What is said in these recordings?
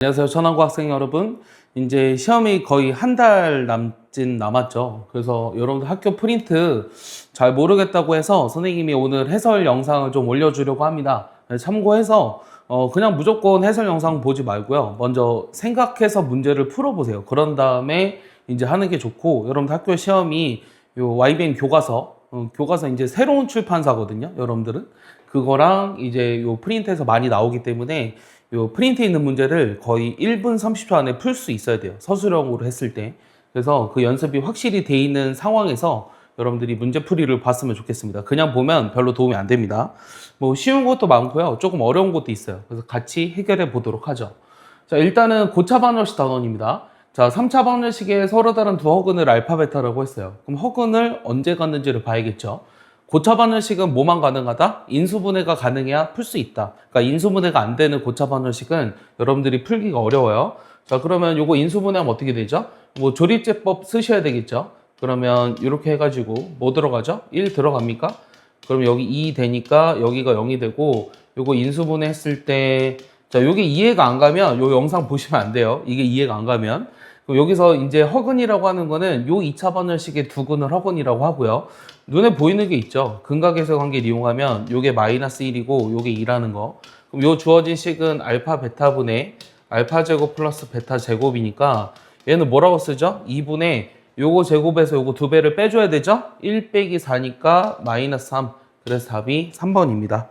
안녕하세요. 천안고 학생 여러분. 이제 시험이 거의 한 달 남았죠. 그래서 여러분들 학교 프린트 잘 모르겠다고 해서 선생님이 오늘 해설 영상을 좀 올려주려고 합니다. 참고해서 그냥 무조건 해설 영상 보지 말고요. 먼저 생각해서 문제를 풀어보세요. 그런 다음에 이제 하는 게 좋고, 여러분들 학교 시험이 요 YBM 교과서, 교과서 이제 새로운 출판사거든요. 여러분들은 그거랑 이제 요 프린트에서 많이 나오기 때문에 요 프린트에 있는 문제를 거의 1분 30초 안에 풀 수 있어야 돼요. 서술형으로 했을 때. 그래서 그 연습이 확실히 돼 있는 상황에서 여러분들이 문제풀이를 봤으면 좋겠습니다. 그냥 보면 별로 도움이 안 됩니다. 뭐 쉬운 것도 많고요. 조금 어려운 것도 있어요. 그래서 같이 해결해 보도록 하죠. 자, 일단은 고차 반열식 단원입니다. 자, 3차 반열식에 서로 다른 두 허근을 알파, 베타라고 했어요. 그럼 허근을 언제 갖는지를 봐야겠죠. 고차 반열식은 뭐만 가능하다? 인수분해가 가능해야 풀 수 있다. 그러니까 인수분해가 안 되는 고차 반열식은 여러분들이 풀기가 어려워요. 자, 그러면 요거 인수분해하면 어떻게 되죠? 뭐 조립제법 쓰셔야 되겠죠. 그러면 이렇게 해가지고 뭐 들어가죠? 1 들어갑니까? 그럼 여기 2 되니까 여기가 0이 되고, 요거 인수분해 했을 때, 자, 요게 이해가 안 가면 요 영상 보시면 안 돼요. 이게 이해가 안 가면. 여기서 이제 허근이라고 하는 거는 요 2차 반열식의 두 근을 허근이라고 하고요. 눈에 보이는 게 있죠. 근각에서 관계를 이용하면 요게 마이너스 1이고 요게 2라는 거. 그럼 요 주어진 식은 알파 베타분의 알파 제곱 플러스 베타 제곱이니까 얘는 뭐라고 쓰죠? 2분의 요거 제곱에서 요거 두 배를 빼줘야 되죠? 1 빼기 4니까 마이너스 3. 그래서 답이 3번입니다.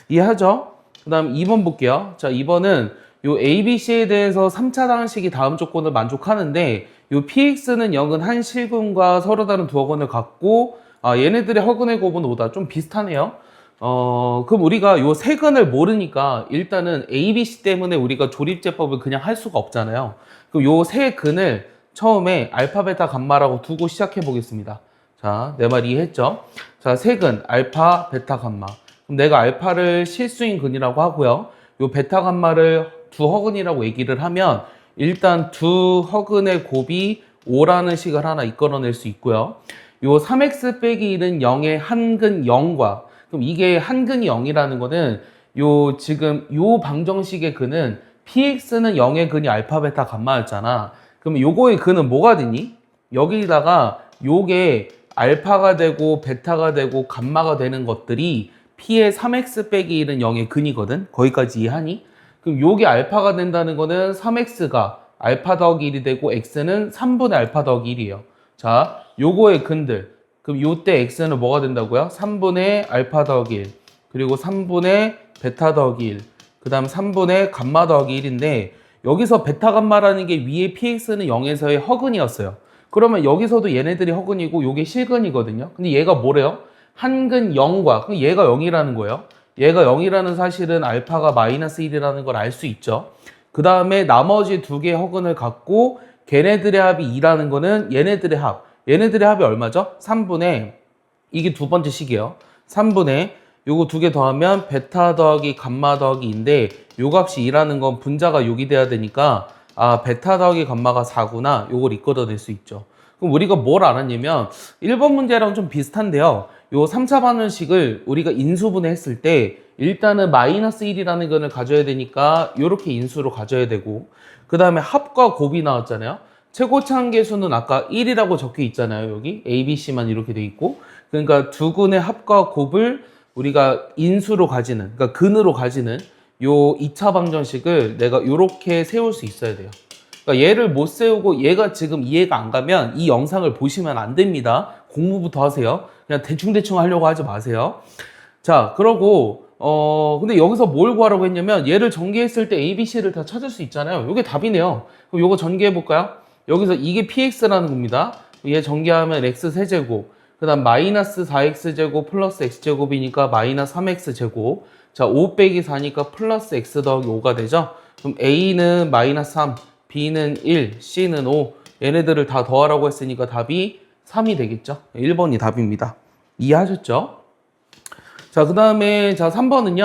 이해하죠? 그 다음 2번 볼게요. 자, 2번은 요 ABC에 대해서 3차 단식이 다음 조건을 만족하는데, 요 PX는 0은 한 실근과 서로 다른 두 허근을 갖고, 얘네들의 허근의 곱은 5다. 좀 비슷하네요. 그럼 우리가 요 세 근을 모르니까 일단은 ABC 때문에 우리가 조립제법을 그냥 할 수가 없잖아요. 그럼 요 세 근을 처음에 알파, 베타, 감마라고 두고 시작해 보겠습니다. 자, 내 말 이해했죠? 자, 세 근, 알파, 베타, 감마. 그럼 내가 알파를 실수인 근이라고 하고요. 요 베타, 감마를 두 허근이라고 얘기를 하면 일단 두 허근의 곱이 5라는 식을 하나 이끌어낼 수 있고요. 요 3x 빼기 1은 0의 한근 0과, 그럼 이게 한근이 0이라는 거는 요 지금 요 방정식의 근은 px는 0의 근이 알파, 베타, 감마였잖아. 그럼 요거의 근은 뭐가 되니? 여기다가 요게 알파가 되고 베타가 되고 감마가 되는 것들이 p의 3x 빼기 1은 0의 근이거든. 거기까지 이해하니? 그럼 요게 알파가 된다는 거는 3x가 알파 더하기 1이 되고 x는 3분의 알파 더하기 1이에요. 자, 요거의 근들. 그럼 요때 x는 뭐가 된다고요? 3분의 알파 더하기 1. 그리고 3분의 베타 더하기 1. 그 다음 3분의 감마 더하기 1인데, 여기서 베타 감마라는 게 위에 px는 0에서의 허근이었어요. 그러면 여기서도 얘네들이 허근이고 요게 실근이거든요. 근데 얘가 뭐래요? 한근 0과, 그럼 얘가 0이라는 거예요. 얘가 0이라는 사실은 알파가 마이너스 1이라는 걸 알 수 있죠. 그 다음에 나머지 두 개의 허근을 갖고 걔네들의 합이 2라는 거는 얘네들의 합. 얘네들의 합이 얼마죠? 3분의, 이게 두 번째 식이에요. 3분의 요거 두 개 더하면 베타 더하기 감마 더하기 2인데, 요 값이 2라는 건 분자가 6이 돼야 되니까 베타 더하기 감마가 4구나. 요걸 이끌어낼 수 있죠. 그럼 우리가 뭘 알았냐면 1번 문제랑 좀 비슷한데요. 요 3차 반원식을 우리가 인수분해 했을 때 일단은 마이너스 1이라는 건을 가져야 되니까 요렇게 인수로 가져야 되고, 그 다음에 합과 곱이 나왔잖아요. 최고차 한계수는 아까 1이라고 적혀 있잖아요. 여기 ABC만 이렇게 돼 있고, 그러니까 두 근의 합과 곱을 우리가 인수로 가지는, 그러니까 근으로 가지는 요 2차 방정식을 내가 요렇게 세울 수 있어야 돼요. 그러니까 얘를 못 세우고 얘가 지금 이해가 안 가면 이 영상을 보시면 안 됩니다. 공부부터 하세요. 그냥 대충대충 하려고 하지 마세요. 자, 그러고 근데 여기서 뭘 구하라고 했냐면 얘를 전개했을 때 A, B, C를 다 찾을 수 있잖아요. 이게 답이네요. 그럼 요거 전개해 볼까요? 여기서 이게 PX라는 겁니다. 얘 전개하면 X 세제곱, 그 다음 마이너스 4X제곱 플러스 X제곱이니까 마이너스 3X제곱. 자, 5 빼기 4니까 플러스 X 더하기 5가 되죠. 그럼 A는 마이너스 3, B는 1, C는 5. 얘네들을 다 더하라고 했으니까 답이 3이 되겠죠. 1번이 답입니다. 이해하셨죠? 자, 그 다음에 자 3번은요.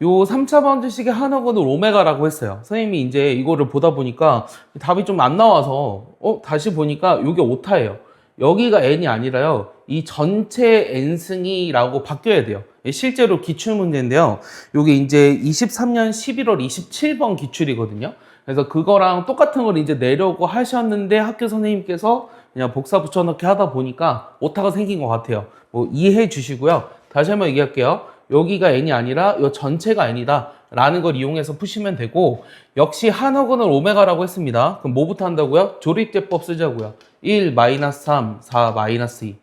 요 3차 방정식의 한 허근을 오메가라고 했어요. 선생님이 이제 이거를 보다 보니까 답이 좀 안 나와서 다시 보니까 이게 오타예요. 여기가 n이 아니라요. 이 전체 n승이라고 바뀌어야 돼요. 실제로 기출문제인데요. 이게 이제 23년 11월 27번 기출이거든요. 그래서 그거랑 똑같은 걸 이제 내려고 하셨는데 학교 선생님께서 그냥 복사 붙여넣기 하다 보니까 오타가 생긴 것 같아요. 뭐 이해해 주시고요. 다시 한번 얘기할게요. 여기가 n이 아니라 이 전체가 n이다 라는 걸 이용해서 푸시면 되고, 역시 한어근을 오메가라고 했습니다. 그럼 뭐부터 한다고요? 조립제법 쓰자고요. 1, 마이너스 3, 4, 마이너스 2.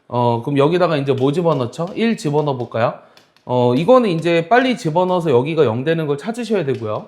그럼 여기다가 이제 뭐 집어넣죠? 1 집어넣어 볼까요? 이거는 이제 빨리 집어넣어서 여기가 0 되는 걸 찾으셔야 되고요.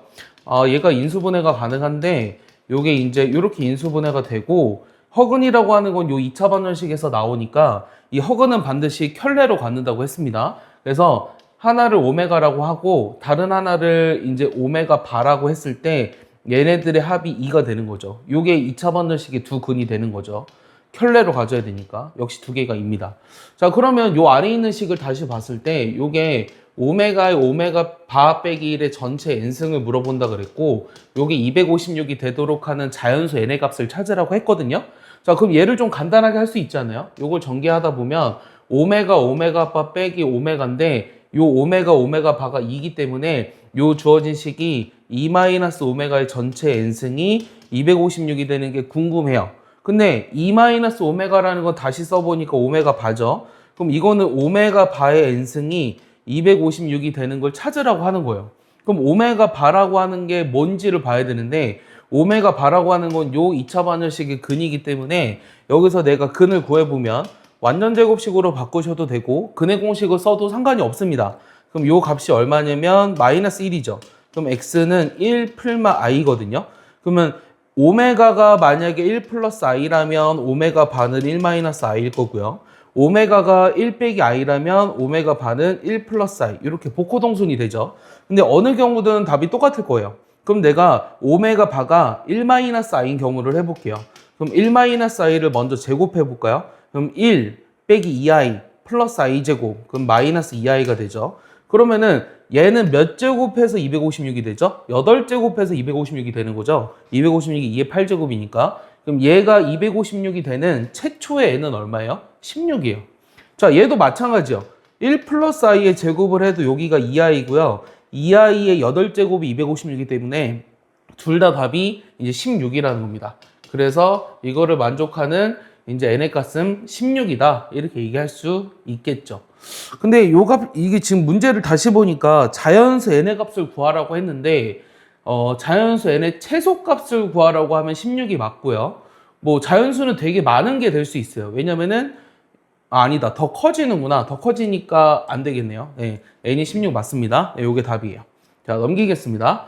얘가 인수분해가 가능한데, 요게 이제 이렇게 인수분해가 되고, 허근이라고 하는 건 요 2차 방정식에서 나오니까 이 허근은 반드시 켤레로 갖는다고 했습니다. 그래서 하나를 오메가라고 하고 다른 하나를 이제 오메가 바라고 했을 때 얘네들의 합이 2가 되는 거죠. 요게 2차 방정식의 두 근이 되는 거죠. 켤레로 가져야 되니까 역시 두 개가 입니다. 자, 그러면 요 아래 있는 식을 다시 봤을 때 요게 오메가의 오메가 바 빼기 1의 전체 n승을 물어본다 그랬고, 요게 256이 되도록 하는 자연수 n의 값을 찾으라고 했거든요. 자, 그럼 얘를 좀 간단하게 할 수 있잖아요. 요걸 전개하다 보면 오메가 오메가 바 빼기 오메가인데, 요 오메가 오메가 바가 2이기 때문에 요 주어진 식이 2 마이너스 오메가의 전체 n승이 256이 되는 게 궁금해요. 근데 2 마이너스 오메가라는 건 다시 써보니까 오메가 바죠. 그럼 이거는 오메가 바의 n승이 256이 되는 걸 찾으라고 하는 거예요. 그럼 오메가 바라고 하는 게 뭔지를 봐야 되는데, 오메가 바라고 하는 건 요 2차 반열식의 근이기 때문에 여기서 내가 근을 구해보면 완전 제곱식으로 바꾸셔도 되고 근의 공식을 써도 상관이 없습니다. 그럼 요 값이 얼마냐면 마이너스 1이죠. 그럼 x는 1 플마 i거든요. 그러면 오메가가 만약에 1 플러스 i라면 오메가 반은 1 마이너스 i일 거고요. 오메가가 1 빼기 i라면 오메가 반은 1 플러스 i. 이렇게 복호동순이 되죠. 근데 어느 경우든 답이 똑같을 거예요. 그럼 내가 오메가 바가 1 마이너스 i인 경우를 해볼게요. 그럼 1 마이너스 i를 먼저 제곱해 볼까요? 그럼 1 빼기 2i 플러스 i 제곱, 그럼 마이너스 2i가 되죠. 그러면은 얘는 몇 제곱해서 256이 되죠? 8제곱해서 256이 되는 거죠. 256이 2의 8제곱이니까. 그럼 얘가 256이 되는 최초의 n은 얼마예요? 16이에요. 자, 얘도 마찬가지요. 1 플러스 i의 제곱을 해도 여기가 2i고요. 2i의 8제곱이 256이기 때문에 둘 다 답이 이제 16이라는 겁니다. 그래서 이거를 만족하는 이제 n의 값은 16이다. 이렇게 얘기할 수 있겠죠. 근데 이게 지금 문제를 다시 보니까 자연수 n의 값을 구하라고 했는데, 자연수 n의 최소값을 구하라고 하면 16이 맞고요. 뭐 자연수는 되게 많은 게 될 수 있어요. 왜냐면은 아니다. 더 커지는구나. 더 커지니까 안 되겠네요. 네, n이 16 맞습니다. 네, 요게 답이에요. 자, 넘기겠습니다.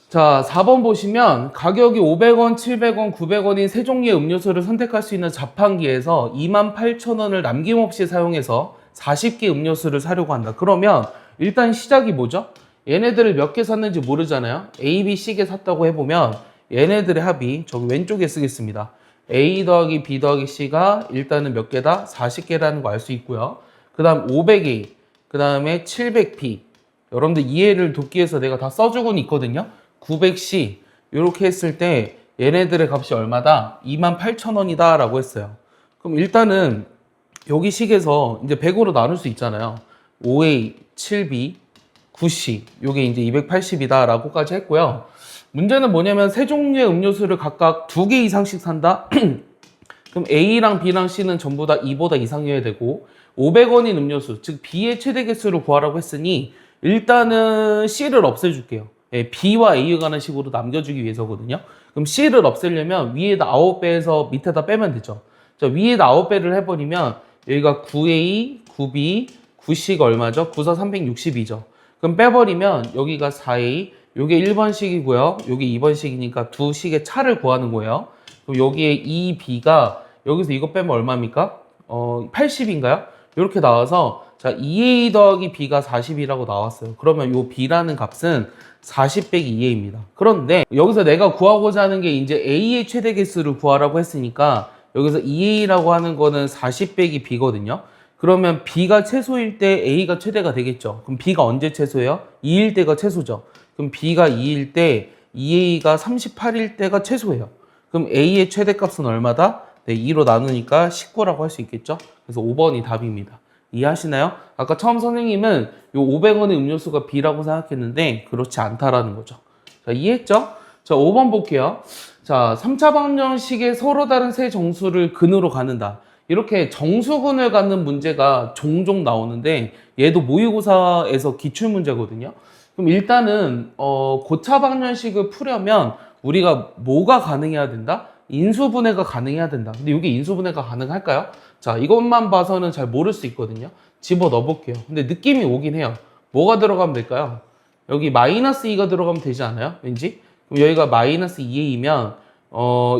자, 4번 보시면 가격이 500원, 700원, 900원인 세 종류의 음료수를 선택할 수 있는 자판기에서 28,000원을 남김없이 사용해서 40개 음료수를 사려고 한다. 그러면 일단 시작이 뭐죠? 얘네들을 몇 개 샀는지 모르잖아요. A, B, C개 샀다고 해보면 얘네들의 합이 저기 왼쪽에 쓰겠습니다. A 더하기 B 더하기 C가 일단은 몇 개다? 40개라는 거 알 수 있고요. 그 다음 500A, 그 다음에 700B. 여러분들 이해를 돕기 위해서 내가 다 써주고는 있거든요. 900C 이렇게 했을 때 얘네들의 값이 얼마다? 28,000원이다 라고 했어요. 그럼 일단은 여기 식에서 이제 100으로 나눌 수 있잖아요. 5A, 7B, 9C 요게 이제 280이다 라고까지 했고요. 문제는 뭐냐면 세 종류의 음료수를 각각 2개 이상씩 산다? 그럼 A랑 B랑 C는 전부 다 2보다 이상이어야 되고, 500원인 음료수, 즉 B의 최대 개수를 구하라고 했으니 일단은 C를 없애줄게요. B와 A에 관한 식으로 남겨주기 위해서거든요. 그럼 C를 없애려면 위에다 9배에서 밑에다 빼면 되죠. 자, 위에다 9배를 해버리면 여기가 9A, 9B, 9C가 얼마죠? 9사 360이죠. 그럼 빼버리면 여기가 4A, 요게 1번식이고요. 요게 2번식이니까 두 식의 차를 구하는 거예요. 그럼 여기에 2B가 여기서 이거 빼면 얼마입니까? 80인가요? 이렇게 나와서 자 2A 더하기 B가 40이라고 나왔어요. 그러면 요 B라는 값은 40 빼기 2A입니다. 그런데 여기서 내가 구하고자 하는 게 이제 A의 최대 개수를 구하라고 했으니까 여기서 2A라고 하는 거는 40 빼기 B거든요. 그러면 B가 최소일 때 A가 최대가 되겠죠. 그럼 B가 언제 최소예요? 2일 때가 최소죠. 그럼 B가 2일 때 2A가 38일 때가 최소예요. 그럼 A의 최대값은 얼마다? 네, 2로 나누니까 19라고 할 수 있겠죠. 그래서 5번이 답입니다. 이해하시나요? 아까 처음 선생님은 요 500원의 음료수가 B라고 생각했는데 그렇지 않다라는 거죠. 자, 이해했죠? 자, 5번 볼게요. 자, 3차 방정식의 서로 다른 세 정수를 근으로 갖는다. 이렇게 정수근을 갖는 문제가 종종 나오는데 얘도 모의고사에서 기출문제거든요. 그럼 일단은 고차 방정식을 풀려면 우리가 뭐가 가능해야 된다? 인수분해가 가능해야 된다. 근데 이게 인수분해가 가능할까요? 자, 이것만 봐서는 잘 모를 수 있거든요. 집어 넣어볼게요. 근데 느낌이 오긴 해요. 뭐가 들어가면 될까요? 여기 마이너스 2가 들어가면 되지 않아요? 왠지? 그럼 여기가 마이너스 2a이면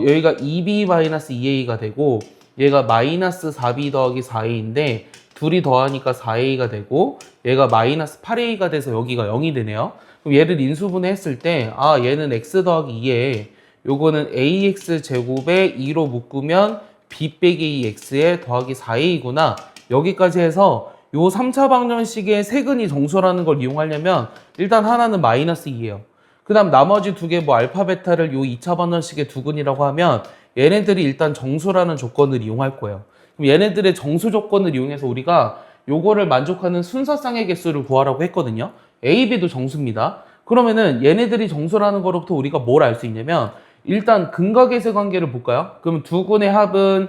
여기가 2b 마이너스 2a가 되고 얘가 마이너스 4b 더하기 4a인데 둘이 더하니까 4a가 되고 얘가 마이너스 8a가 돼서 여기가 0이 되네요. 그럼 얘를 인수분해 했을 때 얘는 x 더하기 2에 요거는 ax 제곱에 2로 묶으면 b 빼기 x에 더하기 4a구나. 여기까지 해서 요 3차 방정식의 세근이 정수라는 걸 이용하려면 일단 하나는 마이너스 2예요. 그 다음 나머지 두 개 뭐 알파 베타를 요 2차 방정식의 두근이라고 하면 얘네들이 일단 정수라는 조건을 이용할 거예요. 그럼 얘네들의 정수 조건을 이용해서 우리가 요거를 만족하는 순서쌍의 개수를 구하라고 했거든요. A, B도 정수입니다. 그러면은 얘네들이 정수라는 거로부터 우리가 뭘 알 수 있냐면 일단 근각계수 관계를 볼까요? 그럼 두 근의 합은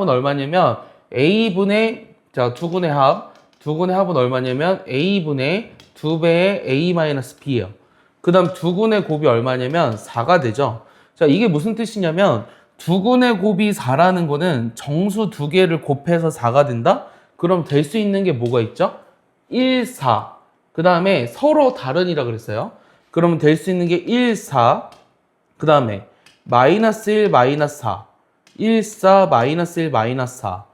얼마냐면 A분의 두 근의 합은 얼마냐면 A분의 2배의 A-B예요. 그 다음 두 근의 곱이 얼마냐면 4가 되죠. 자, 이게 무슨 뜻이냐면 두 근의 곱이 4라는 거는 정수 두 개를 곱해서 4가 된다? 그럼 될 수 있는 게 뭐가 있죠? 1, 4. 그 다음에 서로 다른이라 그랬어요. 그러면 될 수 있는 게 1, 4. 그 다음에 마이너스 1, 마이너스 4. 1, 4, 마이너스 1, 마이너스 4.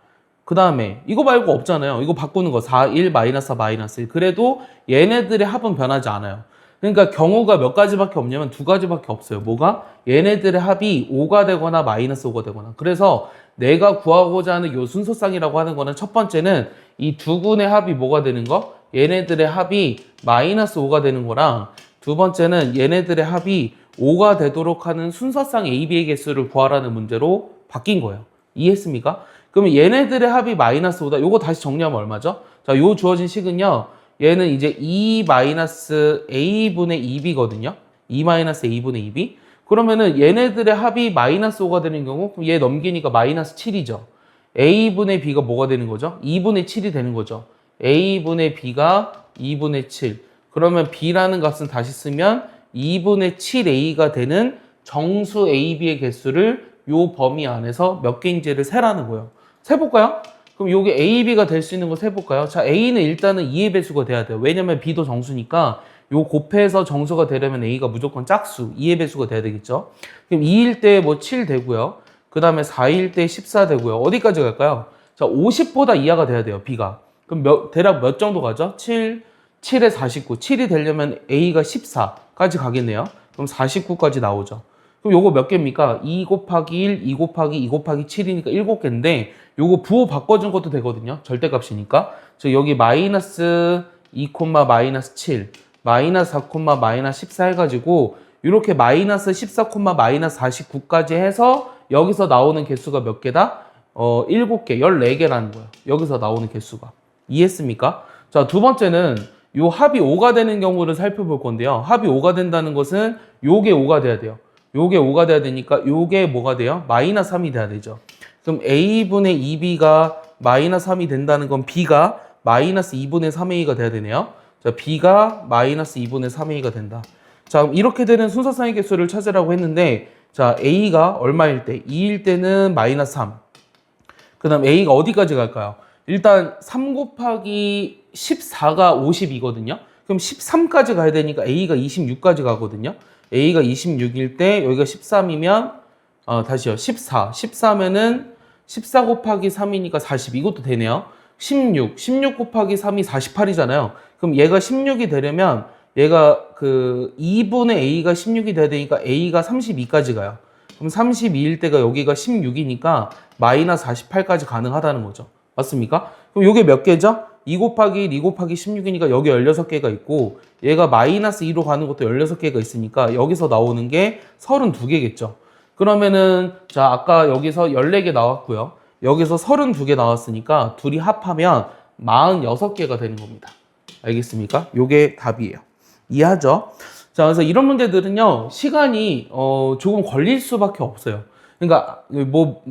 그 다음에 이거 말고 없잖아요. 이거 바꾸는 거 4, 1, 마이너스 4, 마이너스 1. 그래도 얘네들의 합은 변하지 않아요. 그러니까 경우가 몇 가지밖에 없냐면 두 가지밖에 없어요. 뭐가? 얘네들의 합이 5가 되거나 마이너스 5가 되거나. 그래서 내가 구하고자 하는 요 순서쌍이라고 하는 거는 첫 번째는 이 두 근의 합이 뭐가 되는 거? 얘네들의 합이 마이너스 5가 되는 거랑 두 번째는 얘네들의 합이 5가 되도록 하는 순서쌍 AB의 개수를 구하라는 문제로 바뀐 거예요. 이해했습니까? 그러면 얘네들의 합이 마이너스 5다. 요거 다시 정리하면 얼마죠? 자, 요 주어진 식은요. 얘는 이제 2-a분의 2b거든요. 2-a분의 2b. 그러면은 얘네들의 합이 마이너스 5가 되는 경우 그럼 얘 넘기니까 마이너스 7이죠. a분의 b가 뭐가 되는 거죠? 2분의 7이 되는 거죠. a분의 b가 2분의 7. 그러면 b라는 값은 다시 쓰면 2분의 7a가 되는 정수 ab의 개수를 요 범위 안에서 몇 개인지를 세라는 거예요. 세볼까요? 그럼 요게 A, B가 될 수 있는 거 세볼까요? 자, A는 일단은 2의 배수가 돼야 돼요. 왜냐면 B도 정수니까 요 곱해서 정수가 되려면 A가 무조건 짝수, 2의 배수가 돼야 되겠죠? 그럼 2일 때 뭐 7 되고요. 그 다음에 4일 때 14 되고요. 어디까지 갈까요? 자, 50보다 이하가 돼야 돼요, B가. 그럼 대략 몇 정도 가죠? 7에 49. 7이 되려면 A가 14까지 가겠네요. 그럼 49까지 나오죠. 그럼 요거 몇 개입니까? 2 곱하기 1, 2 곱하기 2 곱하기 7이니까 7개인데 요거 부호 바꿔준 것도 되거든요. 절대값이니까. 즉 여기 마이너스 2, 마이너스 7, 마이너스 4, 마이너스 14 해가지고 이렇게 마이너스 14, 마이너스 49까지 해서 여기서 나오는 개수가 몇 개다? 7개, 14개라는 거예요. 여기서 나오는 개수가. 이해했습니까? 자, 두 번째는 요 합이 5가 되는 경우를 살펴볼 건데요. 합이 5가 된다는 것은 요게 5가 돼야 돼요. 요게 5가 돼야 되니까 요게 뭐가 돼요? 마이너스 3이 돼야 되죠. 그럼 A분의 2B가 마이너스 3이 된다는 건 B가 마이너스 2분의 3A가 돼야 되네요. 자, B가 마이너스 2분의 3A가 된다. 자, 이렇게 되는 순서쌍의 개수를 찾으라고 했는데 자, A가 얼마일 때? 2일 때는 마이너스 3. 그 다음 A가 어디까지 갈까요? 일단 3 곱하기 14가 52거든요. 그럼 13까지 가야 되니까 A가 26까지 가거든요. A가 26일 때 여기가 13이면 다시요. 14. 14면은 14 곱하기 3이니까 40. 이것도 되네요. 16. 16 곱하기 3이 48이잖아요. 그럼 얘가 16이 되려면 얘가 그 2분의 A가 16이 돼야 되니까 A가 32까지 가요. 그럼 32일 때가 여기가 16이니까 마이너스 48까지 가능하다는 거죠. 맞습니까? 그럼 이게 몇 개죠? 2 곱하기 1, 2 곱하기 16이니까 여기 16개가 있고 얘가 마이너스 2로 가는 것도 16개가 있으니까 여기서 나오는 게 32개겠죠. 그러면은 자 아까 여기서 14개 나왔고요. 여기서 32개 나왔으니까 둘이 합하면 46개가 되는 겁니다. 알겠습니까? 요게 답이에요. 이해하죠? 자, 그래서 이런 문제들은요, 시간이 조금 걸릴 수밖에 없어요. 그러니까 뭐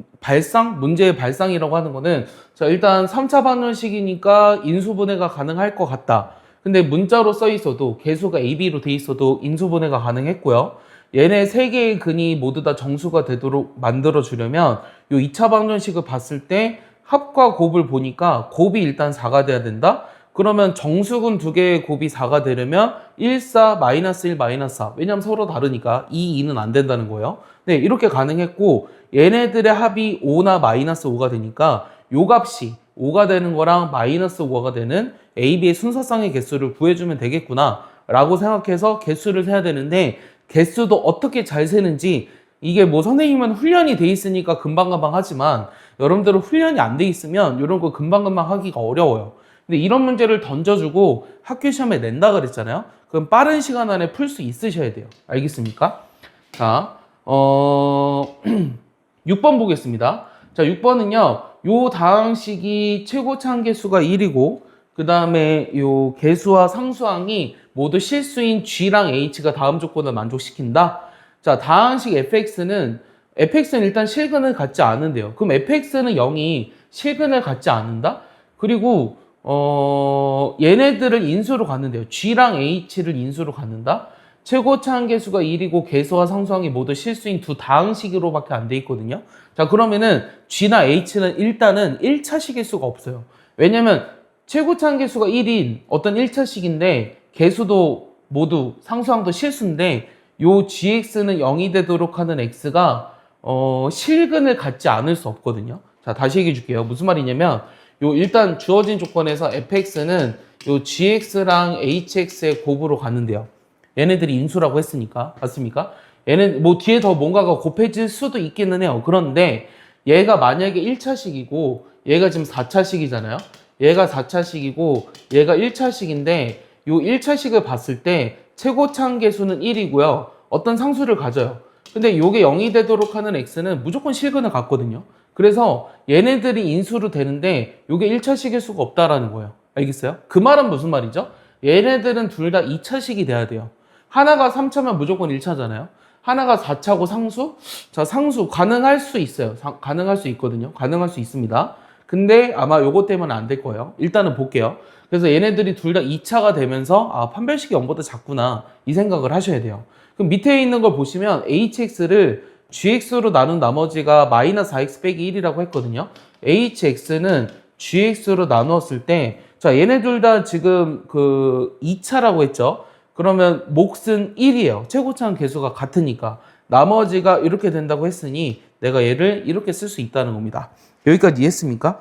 문제의 발상이라고 하는 거는, 자, 일단 3차 방정식이니까 인수분해가 가능할 것 같다. 근데 문자로 써 있어도, 개수가 AB로 돼 있어도 인수분해가 가능했고요. 얘네 세 개의 근이 모두 다 정수가 되도록 만들어 주려면 요 2차 방정식을 봤을 때 합과 곱을 보니까 곱이 일단 4가 돼야 된다. 그러면 정수근 두 개의 곱이 4가 되려면 1, 4, 마이너스 1, 마이너스 4. 왜냐면 서로 다르니까 2, 2는 안 된다는 거예요. 네, 이렇게 가능했고, 얘네들의 합이 5나 마이너스 5가 되니까 요 값이 5가 되는 거랑 마이너스 5가 되는 AB의 순서상의 개수를 구해주면 되겠구나 라고 생각해서 개수를 세야 되는데, 개수도 어떻게 잘 세는지, 이게 뭐 선생님은 훈련이 돼 있으니까 금방금방 하지만 여러분들은 훈련이 안 돼 있으면 이런 거 금방금방 하기가 어려워요. 근데 이런 문제를 던져주고 학교 시험에 낸다 그랬잖아요. 그럼 빠른 시간 안에 풀 수 있으셔야 돼요. 알겠습니까? 자, 6번 보겠습니다. 자, 6번은요. 요 다항식이 최고차항 개수가 1이고 그 다음에 요 개수와 상수항이 모두 실수인 G랑 H가 다음 조건을 만족시킨다. 자, 다항식 fx는 일단 실근을 갖지 않은데요. 그럼 fx는 0이 실근을 갖지 않는다? 그리고 얘네들을 인수로 갖는데요. G랑 H를 인수로 갖는다? 최고차항 개수가 1이고 개수와 상수항이 모두 실수인 두 다항식으로밖에 안 돼 있거든요. 자, 그러면은 G나 H는 일단은 1차식일 수가 없어요. 왜냐면 최고차항 개수가 1인 어떤 1차식인데 개수도 모두 상수항도 실수인데 요 gx는 0이 되도록 하는 x가 실근을 갖지 않을 수 없거든요. 자, 다시 얘기해 줄게요. 무슨 말이냐면 요 일단 주어진 조건에서 fx는 요 gx랑 hx의 곱으로 가는데요. 얘네들이 인수라고 했으니까. 맞습니까? 얘는 뭐 뒤에 더 뭔가가 곱해질 수도 있기는 해요. 그런데 얘가 만약에 1차식이고 얘가 지금 4차식이잖아요. 얘가 4차식이고 얘가 1차식인데 요 1차식을 봤을 때 최고차항 개수는 1이고요. 어떤 상수를 가져요. 근데 요게 0이 되도록 하는 x는 무조건 실근을 갖거든요. 그래서 얘네들이 인수로 되는데 요게 1차식일 수가 없다라는 거예요. 알겠어요? 그 말은 무슨 말이죠? 얘네들은 둘 다 2차식이 돼야 돼요. 하나가 3차면 무조건 1차잖아요. 하나가 4차고 상수? 자, 상수 가능할 수 있어요. 가능할 수 있거든요. 가능할 수 있습니다. 근데 아마 요거 때문에 안 될 거예요. 일단은 볼게요. 그래서 얘네들이 둘 다 2차가 되면서 아, 판별식이 0보다 작구나 이 생각을 하셔야 돼요. 그럼 밑에 있는 걸 보시면 hx를 gx로 나눈 나머지가 마이너스 4x 빼기 1이라고 했거든요. hx는 gx로 나누었을 때 자, 얘네 둘 다 지금 그 2차라고 했죠. 그러면 몫은 1이에요. 최고차항 개수가 같으니까. 나머지가 이렇게 된다고 했으니 내가 얘를 이렇게 쓸 수 있다는 겁니다. 여기까지 이해했습니까?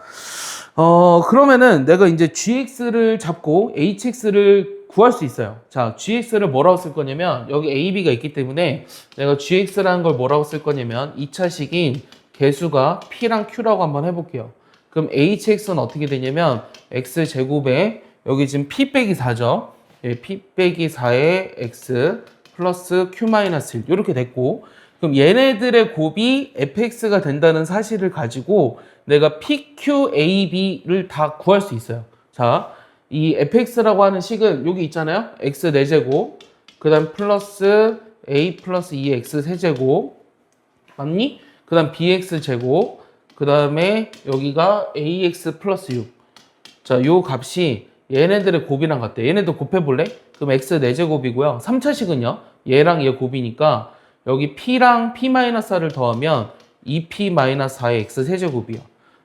그러면은 내가 이제 gx를 잡고 hx를 구할 수 있어요. 자, gx를 뭐라고 쓸 거냐면 여기 a, b가 있기 때문에 내가 gx라는 걸 뭐라고 쓸 거냐면 2차식인 개수가 p랑 q라고 한번 해볼게요. 그럼 hx는 어떻게 되냐면 x제곱에 여기 지금 p 빼기 4죠. 예, p 빼기 4의 x 플러스 q-1 이렇게 됐고 그럼 얘네들의 곱이 fx가 된다는 사실을 가지고 내가 pqab를 다 구할 수 있어요. 자, 이 fx라고 하는 식은 여기 있잖아요. x 4제곱 그 다음 플러스 a 플러스 2x 세제곱 맞니? 그 다음 bx제곱 그 다음에 여기가 ax 플러스 6 자, 요 값이 얘네들의 곱이랑 같대. 얘네도 곱해볼래? 그럼 x 4제곱이고요. 3차식은요. 얘랑 얘 곱이니까 여기 p랑 p-r을 더하면 2p-4의 x 세제곱이요.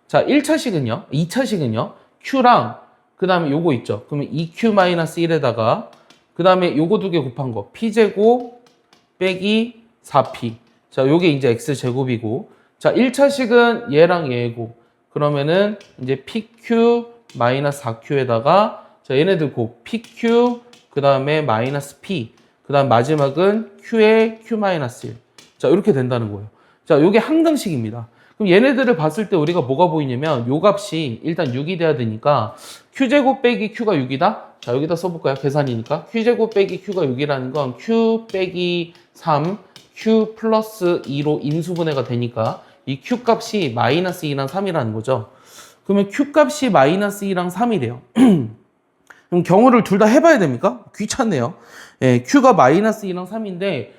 자, 1차식은요. 2차식은요. q랑 그 다음에 요거 있죠. 그러면 2q-1에다가 그 다음에 요거 두 개 곱한 거 p제곱 빼기 4p. 자, 요게 이제 x제곱이고 자, 1차식은 얘랑 얘고 그러면은 이제 pq-4q에다가 자, 얘네들 곱 pq 그 다음에 마이너스 p 그 다음 마지막은 q의 q-1 자, 이렇게 된다는 거예요. 자, 요게 항등식입니다. 그럼 얘네들을 봤을 때 우리가 뭐가 보이냐면 요 값이 일단 6이 돼야 되니까 q제곱 빼기 q가 6이다? 자, 여기다 써볼까요? 계산이니까 q제곱 빼기 q가 6이라는 건 q 빼기 3 q 플러스 2로 인수분해가 되니까 이 q 값이 마이너스 2랑 3이라는 거죠. 그러면 q 값이 마이너스 2랑 3이래요. 그럼 경우를 둘 다 해봐야 됩니까? 귀찮네요. 예, Q가 마이너스 2랑 3인데,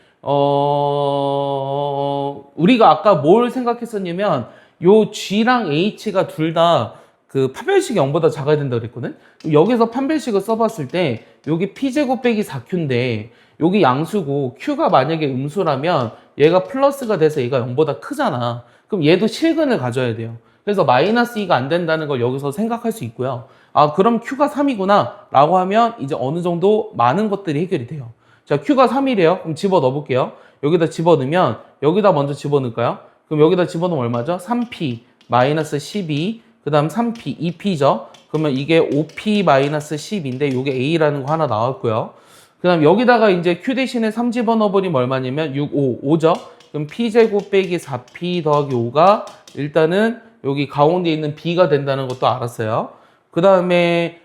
우리가 아까 뭘 생각했었냐면, 요 G랑 H가 둘 다 그 판별식이 0보다 작아야 된다고 그랬거든? 여기서 판별식을 써봤을 때, 여기 P제곱 빼기 4Q인데, 여기 양수고, Q가 만약에 음수라면, 얘가 플러스가 돼서 얘가 0보다 크잖아. 그럼 얘도 실근을 가져야 돼요. 그래서 마이너스 2가 안 된다는 걸 여기서 생각할 수 있고요. 아, 그럼 Q가 3이구나 라고 하면 이제 어느 정도 많은 것들이 해결이 돼요. 자, Q가 3이래요. 그럼 집어 넣어볼게요. 여기다 집어 넣으면 여기다 먼저 집어 넣을까요? 그럼 여기다 집어 넣으면 얼마죠? 3P 마이너스 12, 그 다음 3P, 2P죠. 그러면 이게 5P 마이너스 10인데 이게 A라는 거 하나 나왔고요. 그 다음 여기다가 이제 Q 대신에 3 집어 넣어버리면 얼마냐면 6, 5죠. 그럼 P제곱 빼기 4P 더하기 5가 일단은 여기 가운데 있는 B가 된다는 것도 알았어요. 그 다음에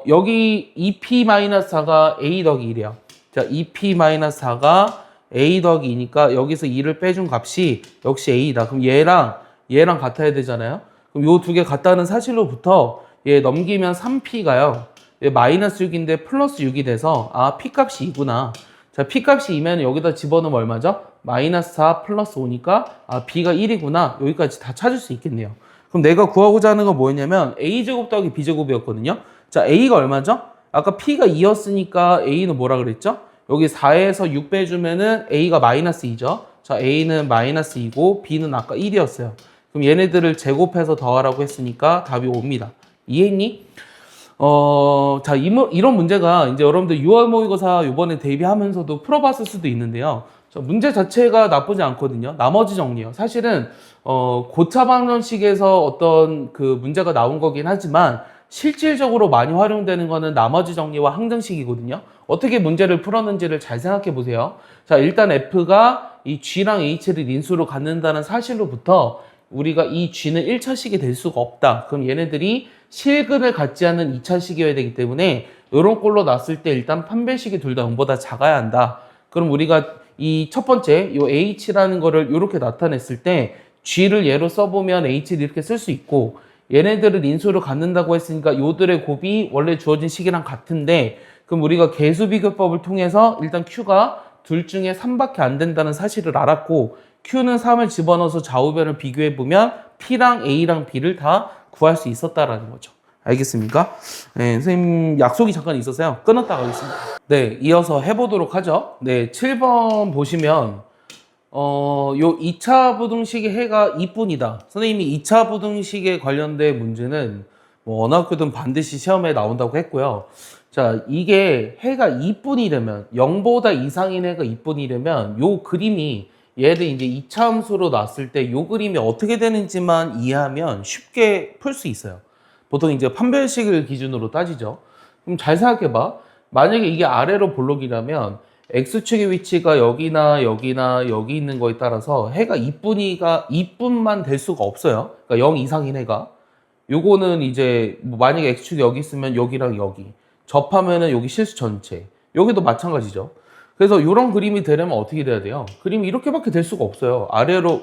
여기 2P-4가 A 더하기 1이에요. 자, 2P-4가 A 더하기 2니까 여기서 2를 빼준 값이 역시 A다. 그럼 얘랑 같아야 되잖아요. 그럼 요 두 개 같다는 사실로부터 얘 넘기면 3P가요. 얘 마이너스 6인데 플러스 6이 돼서 아, P값이 2구나. 자, P값이 2면 여기다 집어넣으면 얼마죠? 마이너스 4 플러스 5니까 아, B가 1이구나. 여기까지 다 찾을 수 있겠네요. 그럼 내가 구하고자 하는 건 뭐였냐면 A제곱 더하기 B제곱이었거든요. 자, A가 얼마죠? 아까 P가 2였으니까 A는 뭐라 그랬죠? 여기 4에서 6 빼주면은 A가 마이너스 2죠. 자, A는 마이너스 2고 B는 아까 1이었어요. 그럼 얘네들을 제곱해서 더하라고 했으니까 답이 5입니다. 이해했니? 자, 이런 문제가 이제 여러분들 6월 모의고사 이번에 대비하면서도 풀어봤을 수도 있는데요. 자, 문제 자체가 나쁘지 않거든요. 나머지 정리요. 사실은, 고차 방정식에서 어떤 그 문제가 나온 거긴 하지만 실질적으로 많이 활용되는 거는 나머지 정리와 항등식이거든요. 어떻게 문제를 풀었는지를 잘 생각해 보세요. 자, 일단 F가 이 G랑 H를 인수로 갖는다는 사실로부터 우리가 이 G는 1차식이 될 수가 없다. 그럼 얘네들이 실근을 갖지 않는 2차식이어야 되기 때문에 이런 꼴로 났을 때 일단 판별식이 둘 다 0보다 작아야 한다. 그럼 우리가 이 첫 번째 요 H라는 거를 이렇게 나타냈을 때 G를 얘로 써보면 H를 이렇게 쓸 수 있고 얘네들을 인수를 갖는다고 했으니까 요들의 곱이 원래 주어진 식이랑 같은데 그럼 우리가 계수비교법을 통해서 일단 Q가 둘 중에 3밖에 안 된다는 사실을 알았고 Q는 3을 집어넣어서 좌우변을 비교해보면 P랑 A랑 B를 다 구할 수 있었다라는 거죠. 알겠습니까? 네, 선생님 약속이 잠깐 있어서요. 끊었다 가겠습니다. 네, 이어서 해보도록 하죠. 네, 7번 보시면 요 2차 부등식의 해가 2분이다. 선생님이 2차 부등식에 관련된 문제는 뭐 어느 학교든 반드시 시험에 나온다고 했고요. 자, 이게 해가 2분이려면 0보다 이상인 해가 2분이려면 요 그림이 얘를 이제 2차 함수로 놨을 때 요 그림이 어떻게 되는지만 이해하면 쉽게 풀 수 있어요. 보통 이제 판별식을 기준으로 따지죠. 그럼 잘 생각해봐. 만약에 이게 아래로 볼록이라면 X축의 위치가 여기나 여기나 여기 있는 거에 따라서 해가 2분만 될 수가 없어요. 그러니까 0 이상인 해가. 요거는 이제 뭐 만약에 X축이 여기 있으면 여기랑 여기. 접하면은 여기 실수 전체. 여기도 마찬가지죠. 그래서 이런 그림이 되려면 어떻게 돼야 돼요? 그림이 이렇게밖에 될 수가 없어요.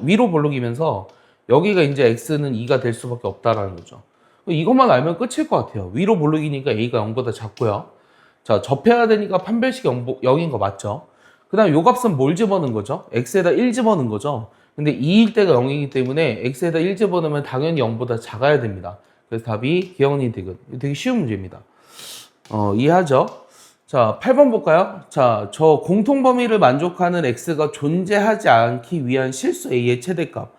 위로 볼록이면서 여기가 이제 X는 2가 될 수밖에 없다라는 거죠. 이것만 알면 끝일 것 같아요. 위로 볼록이니까 A가 0보다 작고요. 자, 접해야 되니까 판별식 0인 거 맞죠? 그 다음에 요 값은 뭘 집어넣은 거죠? X에다 1 집어넣은 거죠? 근데 2일 때가 0이기 때문에 X에다 1 집어넣으면 당연히 0보다 작아야 됩니다. 그래서 답이 기억니 디귿. 되게 쉬운 문제입니다. 이해하죠? 자, 8번 볼까요? 자, 저 공통범위를 만족하는 X가 존재하지 않기 위한 실수 A의 최대값.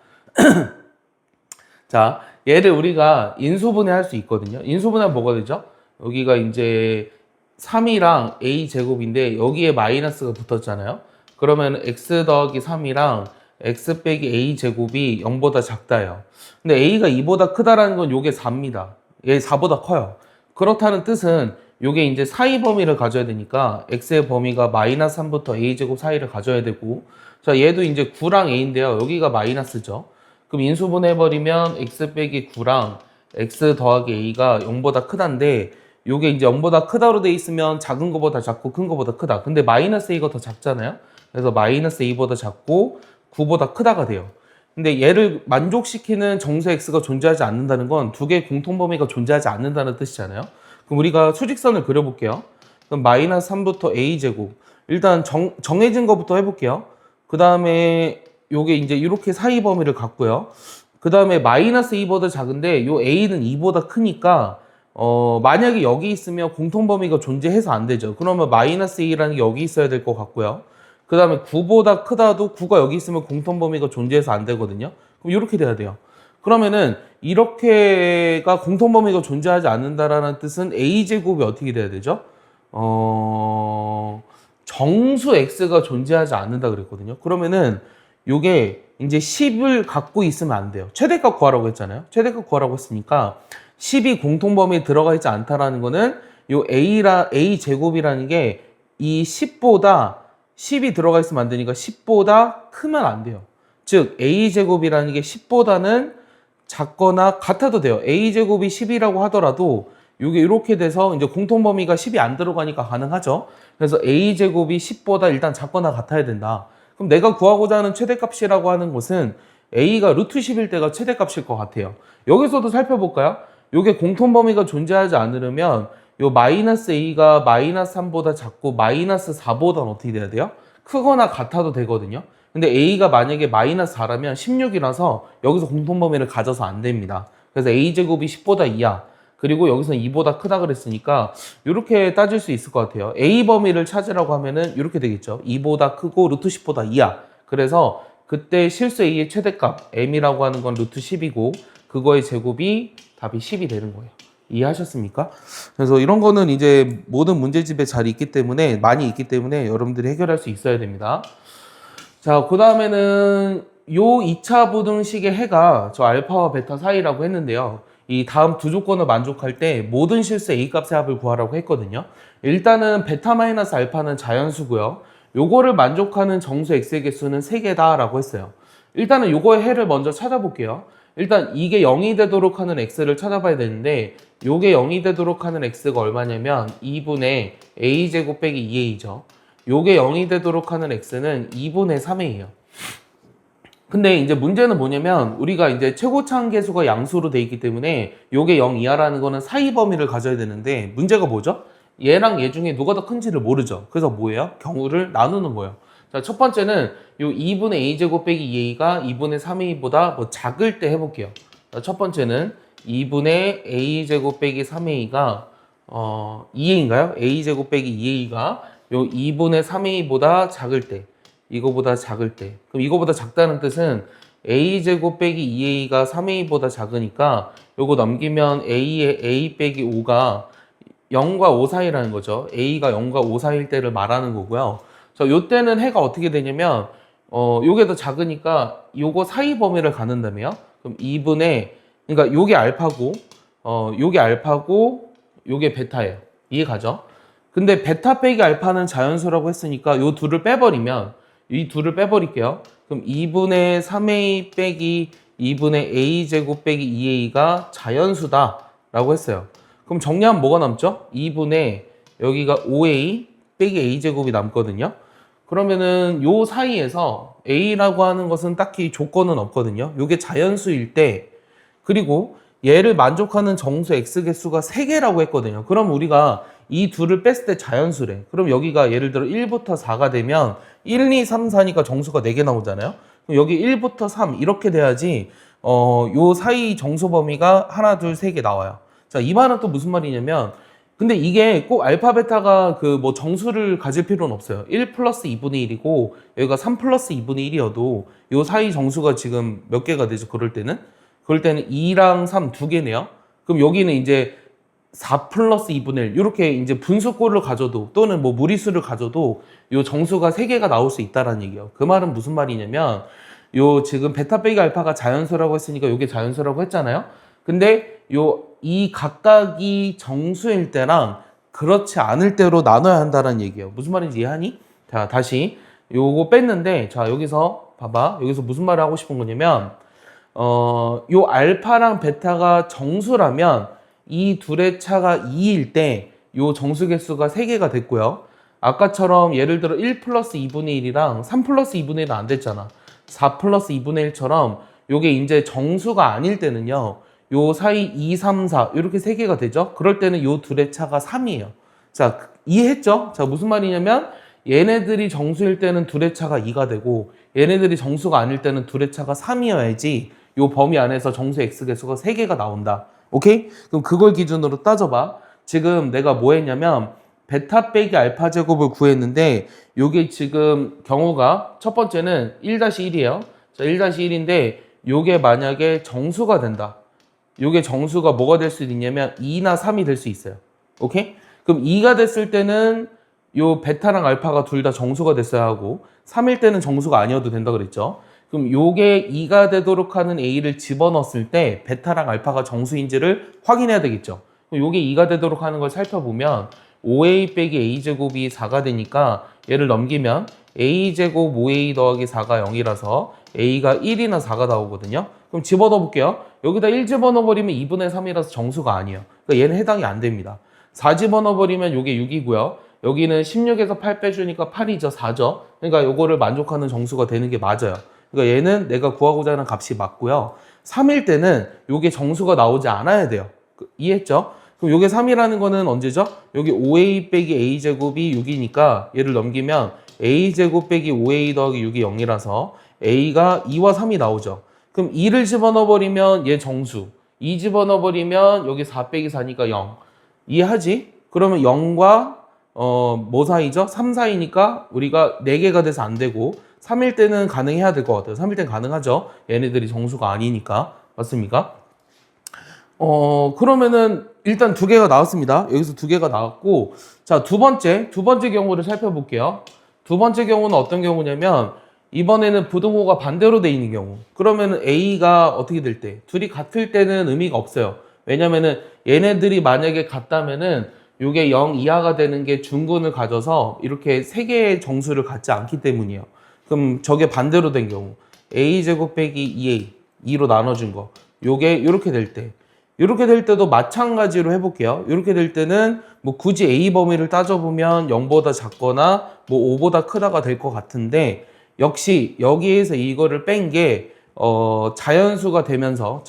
자, 얘를 우리가 인수분해 할 수 있거든요. 인수분해하면 뭐가 되죠? 여기가 이제 3이랑 A 제곱인데 여기에 마이너스가 붙었잖아요. 그러면 X 더하기 3이랑 X 빼기 A 제곱이 0보다 작다요. 근데 A가 2보다 크다라는 건 요게 4입니다. 얘 4보다 커요. 그렇다는 뜻은 요게 이제 사이 범위를 가져야 되니까 X의 범위가 마이너스 3부터 A 제곱 사이를 가져야 되고 자, 얘도 이제 9랑 A인데요. 여기가 마이너스죠. 그럼 인수분해해버리면 X 빼기 9랑 X 더하기 A가 0보다 크다인데 요게 이제 0보다 크다로 돼 있으면 작은 거보다 작고 큰 거보다 크다. 근데 마이너스 A가 더 작잖아요. 그래서 마이너스 A보다 작고 9보다 크다가 돼요. 근데 얘를 만족시키는 정수 X가 존재하지 않는다는 건 두 개의 공통범위가 존재하지 않는다는 뜻이잖아요. 그럼 우리가 수직선을 그려볼게요. 그럼 마이너스 3부터 a제곱. 일단 정해진 것부터 해볼게요. 그 다음에 요게 이제 이렇게 사이 범위를 갖고요. 그 다음에 마이너스 2보다 작은데 요 a는 2보다 크니까 만약에 여기 있으면 공통범위가 존재해서 안 되죠. 그러면 마이너스 2라는 게 여기 있어야 될 것 같고요. 그 다음에 9보다 크다도 9가 여기 있으면 공통범위가 존재해서 안 되거든요. 그럼 이렇게 돼야 돼요. 그러면은 이렇게가 공통범위가 존재하지 않는다라는 뜻은 a제곱이 어떻게 돼야 되죠? 정수 x가 존재하지 않는다 그랬거든요. 그러면은 요게 이제 10을 갖고 있으면 안 돼요. 최대값 구하라고 했잖아요. 최대값 구하라고 했으니까 10이 공통범위에 들어가 있지 않다라는 거는 요 a 제곱이라는 게 이 10보다 10이 들어가 있으면 안 되니까 10보다 크면 안 돼요. 즉 a 제곱이라는 게 10보다는 작거나 같아도 돼요. a 제곱이 10이라고 하더라도 이게 이렇게 돼서 이제 공통범위가 10이 안 들어가니까 가능하죠. 그래서 a 제곱이 10보다 일단 작거나 같아야 된다. 그럼 내가 구하고자 하는 최대값이라고 하는 것은 a가 루트 10일 때가 최대값일 것 같아요. 여기서도 살펴볼까요? 이게 공통범위가 존재하지 않으려면 요 마이너스 a가 마이너스 3보다 작고 마이너스 4보다는 어떻게 돼야 돼요? 크거나 같아도 되거든요. 근데 a가 만약에 마이너스 4라면 16이라서 여기서 공통범위를 가져서 안 됩니다. 그래서 a제곱이 10보다 이하, 그리고 여기서 2보다 크다 그랬으니까 이렇게 따질 수 있을 것 같아요. a 범위를 찾으라고 하면은 이렇게 되겠죠. 2보다 크고 루트 10보다 이하. 그래서 그때 실수 a의 최대값 m이라고 하는 건 루트 10이고 그거의 제곱이 답이 10이 되는 거예요. 이해하셨습니까? 그래서 이런 거는 이제 모든 문제집에 잘 있기 때문에 많이 있기 때문에 여러분들이 해결할 수 있어야 됩니다. 자, 그 다음에는 요 2차 부등식의 해가 저 알파와 베타 사이라고 했는데요. 이 다음 두 조건을 만족할 때 모든 실수 A값의 합을 구하라고 했거든요. 일단은 베타 마이너스 알파는 자연수고요. 요거를 만족하는 정수 X의 개수는 3개다 라고 했어요. 일단은 요거의 해를 먼저 찾아볼게요. 일단 이게 0이 되도록 하는 X를 찾아봐야 되는데 요게 0이 되도록 하는 X가 얼마냐면 2분의 A제곱 빼기 2A죠. 요게 0이 되도록 하는 X는 2분의 3A예요. 근데 이제 문제는 뭐냐면 우리가 이제 최고차항 계수가 양수로 돼 있기 때문에 요게 0 이하라는 거는 사이 범위를 가져야 되는데 문제가 뭐죠? 얘랑 얘 중에 누가 더 큰지를 모르죠. 그래서 뭐예요? 경우를 나누는 거예요. 자, 첫 번째는 요 2분의 a제곱 빼기 2a가 2분의 3a보다 뭐 작을 때 해볼게요. 자, 첫 번째는 2분의 a제곱 빼기 3a가 2a인가요? a제곱 빼기 2a가 요 2분의 3a보다 작을 때, 이거보다 작을 때. 그럼 이거보다 작다는 뜻은 a제곱 빼기 2a가 3a보다 작으니까 요거 넘기면 a의 a 빼기 5가 0과 5 사이라는 거죠. a가 0과 5 사이일 때를 말하는 거고요. 자, 요때는 해가 어떻게 되냐면 요게 더 작으니까 요거 사이 범위를 갖는다며요. 그럼 2분의 그러니까 요게 알파고 요게 알파고 요게 베타예요. 이해 가죠? 근데 베타 빼기 알파는 자연수라고 했으니까 요 둘을 빼버리면 이 둘을 빼버릴게요. 그럼 2분의 3a 빼기 2분의 a제곱 빼기 2a가 자연수다 라고 했어요. 그럼 정리하면 뭐가 남죠? 2분의 여기가 5a 빼기 a제곱이 남거든요. 그러면은 요 사이에서 a라고 하는 것은 딱히 조건은 없거든요. 요게 자연수일 때 그리고 얘를 만족하는 정수 x 개수가 3개라고 했거든요. 그럼 우리가 이 둘을 뺐을 때 자연수래. 그럼 여기가 예를 들어 1부터 4가 되면 1, 2, 3, 4니까 정수가 4개 나오잖아요. 그럼 여기 1부터 3 이렇게 돼야지 요 사이 정수 범위가 하나, 둘, 3개 나와요. 자, 이 말은 또 무슨 말이냐면 근데 이게 꼭 알파 베타가 그 뭐 정수를 가질 필요는 없어요. 1 플러스 2분의 1이고 여기가 3 플러스 2분의 1이어도 요 사이 정수가 지금 몇 개가 되죠? 그럴 때는 2랑 3 두 개네요. 그럼 여기는 이제 4 플러스 2분의 1 이렇게 이제 분수꼴을 가져도 또는 뭐 무리수를 가져도 요 정수가 3개가 나올 수 있다라는 얘기예요. 그 말은 무슨 말이냐면 요 지금 베타 빼기 알파가 자연수라고 했으니까 요게 자연수라고 했잖아요. 근데 이 각각이 정수일 때랑 그렇지 않을 때로 나눠야 한다는 얘기예요. 무슨 말인지 이해하니? 자, 다시 요거 뺐는데 자, 여기서 봐봐. 여기서 무슨 말을 하고 싶은 거냐면 요 알파랑 베타가 정수라면 이 둘의 차가 2일 때 요 정수 개수가 3개가 됐고요. 아까처럼 예를 들어 1 플러스 2분의 1이랑 3 플러스 2분의 1은 안 됐잖아. 4 플러스 2분의 1처럼 요게 이제 정수가 아닐 때는요. 요 사이 2, 3, 4 이렇게 세 개가 되죠. 그럴 때는 요 둘의 차가 3이에요. 자, 이해했죠? 자, 무슨 말이냐면 얘네들이 정수일 때는 둘의 차가 2가 되고 얘네들이 정수가 아닐 때는 둘의 차가 3이어야지 요 범위 안에서 정수 X개수가 3개가 나온다. 오케이? 그럼 그걸 기준으로 따져봐. 지금 내가 뭐 했냐면 베타 빼기 알파 제곱을 구했는데 요게 지금 경우가 첫 번째는 1-1이에요. 자, 1-1인데 요게 만약에 정수가 된다. 요게 정수가 뭐가 될 수 있냐면 2나 3이 될 수 있어요. 오케이? 그럼 2가 됐을 때는 요 베타랑 알파가 둘 다 정수가 됐어야 하고 3일 때는 정수가 아니어도 된다 그랬죠. 그럼 요게 2가 되도록 하는 A를 집어넣었을 때 베타랑 알파가 정수인지를 확인해야 되겠죠. 그럼 요게 2가 되도록 하는 걸 살펴보면 5A 빼기 A제곱이 4가 되니까 얘를 넘기면 A제곱 5A 더하기 4가 0이라서 A가 1이나 4가 나오거든요. 그럼 집어넣어 볼게요. 여기다 1 집어넣어 버리면 2분의 3이라서 정수가 아니에요. 그러니까 얘는 해당이 안 됩니다. 4 집어넣어 버리면 요게 6이고요. 여기는 16에서 8 빼주니까 8이죠. 4죠. 그러니까 요거를 만족하는 정수가 되는 게 맞아요. 그러니까 얘는 내가 구하고자 하는 값이 맞고요. 3일 때는 요게 정수가 나오지 않아야 돼요. 이해했죠? 그럼 요게 3이라는 거는 언제죠? 여기 5A 빼기 A제곱이 6이니까 얘를 넘기면 A제곱 빼기 5A 더하기 6이 0이라서 A가 2와 3이 나오죠. 그럼 2를 집어넣어 버리면 얘 정수. 2 집어넣어 버리면 여기 4 빼기 4니까 0. 이해하지? 그러면 0과 뭐 사이죠? 3 사이니까 우리가 4개가 돼서 안 되고 3일 때는 가능해야 될 것 같아요. 3일 때는 가능하죠. 얘네들이 정수가 아니니까. 맞습니까? 그러면은 일단 2개가 나왔습니다. 여기서 2개가 나왔고, 자, 두 번째 경우를 살펴볼게요. 두 번째 경우는 어떤 경우냐면 이번에는 부등호가 반대로 돼 있는 경우. 그러면은 A가 어떻게 될 때? 둘이 같을 때는 의미가 없어요. 왜냐면은 얘네들이 만약에 같다면은 요게 0 이하가 되는 게 중근을 가져서 이렇게 3개의 정수를 갖지 않기 때문이에요. 그럼 저게 반대로 된 경우 A제곱 빼기 2A 2로 나눠준 거 요게 이렇게 될 때 이렇게 될 때도 마찬가지로 해볼게요. 이렇게 될 때는 뭐 굳이 A 범위를 따져보면 0보다 작거나 뭐 5보다 크다가 될 것 같은데 역시 여기에서 이거를 뺀 게 자연수가 되면서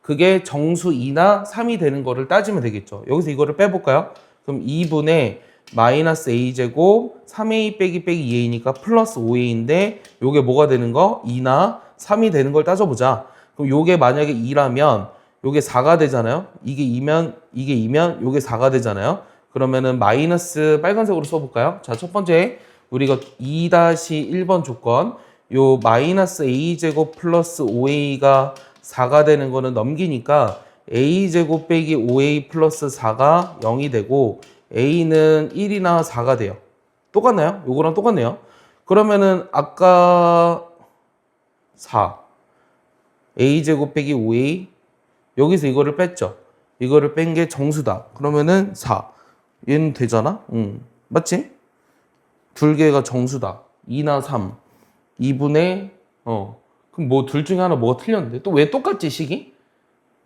그게 정수 2나 3이 되는 거를 따지면 되겠죠. 여기서 이거를 빼볼까요? 그럼 2분의 마이너스 A제곱 3A 빼기 2A니까 플러스 5A인데 요게 뭐가 되는 거? 2나 3이 되는 걸 따져보자. 그럼 요게 만약에 2라면 요게 4가 되잖아요. 이게 2면 요게 4가 되잖아요. 그러면은 마이너스 빨간색으로 써볼까요? 자, 첫 번째 우리가 2-1번 조건 요 마이너스 A제곱 플러스 5A가 4가 되는 거는 넘기니까 A제곱 빼기 5A 플러스 4가 0이 되고 A는 1이나 4가 돼요. 똑같나요? 요거랑 똑같네요. 그러면은 아까 4 A제곱 빼기 5A 여기서 이거를 뺐죠. 이거를 뺀 게 정수다. 그러면은 4 얘는 되잖아? 맞지? 둘 개가 정수다. 2나 3 2분의 그럼 뭐 둘 중에 하나 뭐가 틀렸는데 또 왜 똑같지 식이?